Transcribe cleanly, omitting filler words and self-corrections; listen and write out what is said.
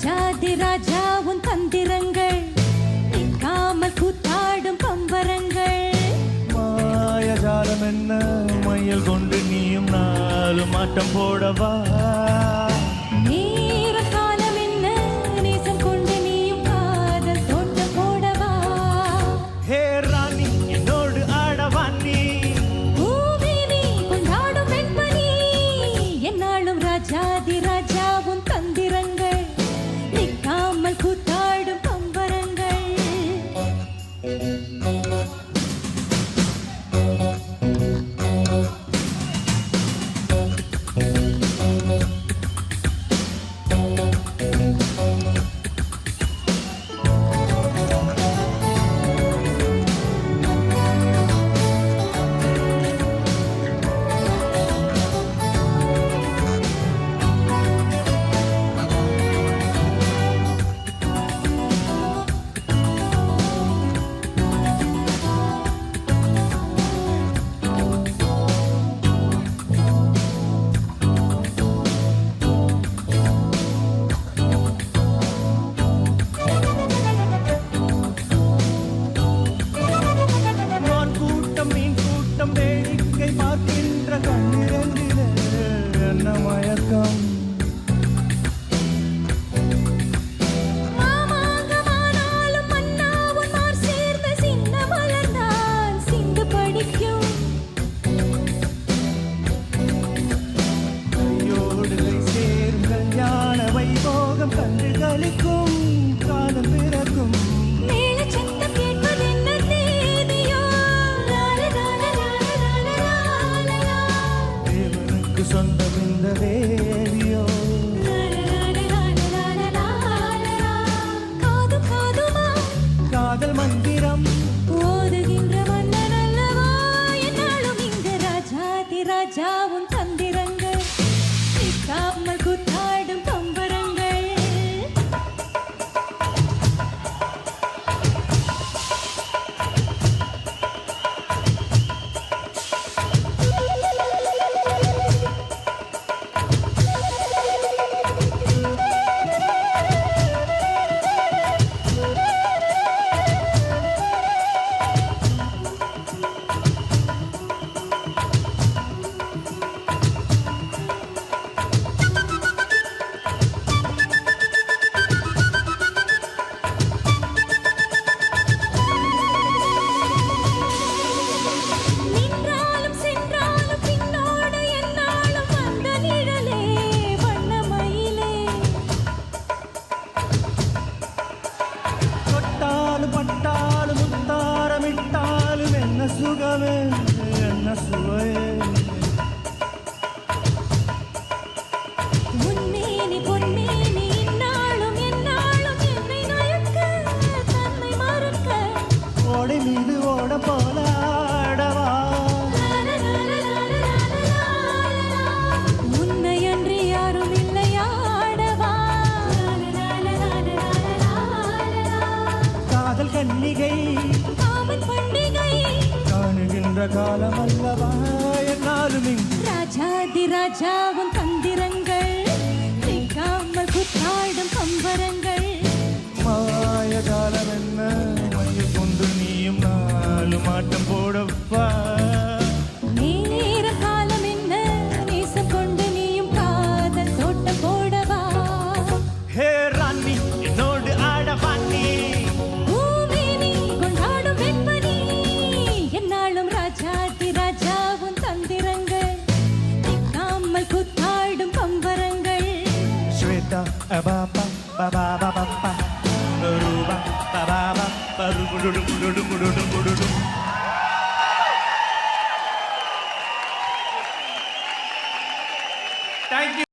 ராஜாதி ராஜா உன் தந்திரங்கள் நிற்காமல் கூத்தாடும் பம்பரங்கள். மாயஜாலம் என்ன மையல் கொண்டு நீயும் நாளும் மாட்டம் போடவா. நேர காலம் என்ன நேசம் கொண்டு நீயும் காதல் தோட்டம் போடவா. ஹே ராணி என்னோடு ஆடவா நீ. பூமினி கொண்டாடும் வெண்மணி என்னாலும் ராஜாதி ராஜா உன் தந்திரங்கள் நிற்காமல் கூத்தாடும் பம்பரங்கள். சொந்தம் இந்த வேதியோ காதல் மந்திரம் ஓதுகின்ற மன்னன் அல்லவா என்னாலும் இங்கு ராஜாதி ராஜாவும் தந்திரங்கள் நிற்காமல் கூத்தாடும் பம்பரங்கள். சுகமே என்ன சுவையே முன்னேனி பொன்னேனி இந்நாளும் எந்நாளும் என்னை நயக்க தன்னை மறக்க ஓடை மீது ஓட போல ஆடவா. உன்னை அன்றி யாரும் இல்லை ஆடவா. காதல் கன்னிகை காமன் பண்டிகை காணுகின்ற காலம் அல்லவா என்னாலும் ராஜாதி ராஜாவும் தந்திரங்கள் நிற்காமல் கூத்தாடும் பம்பரங்கள். மாய காலம் என்ன மையல் கொண்டு நீயும் நாளும் மாட்டம் போடவா. நேர காலம் என்ன நேசம் கொண்டு நீயும் காதல் தோட்டம் போடவா. ஹே ராணி என்னோடு ஆடவா நீ. பூமினி கொண்டாடும் வெண்மணி என்னாலும் ராஜாதி ராஜாவும் தந்திரங்கள் நிற்காமல் கூத்தாடும் பம்பரங்கள். ஸ்வேதா அபாபா பாபா பாபா ரூபா பாபா பருகுடுடுடுடுடுடுடுடுடு. Thank you.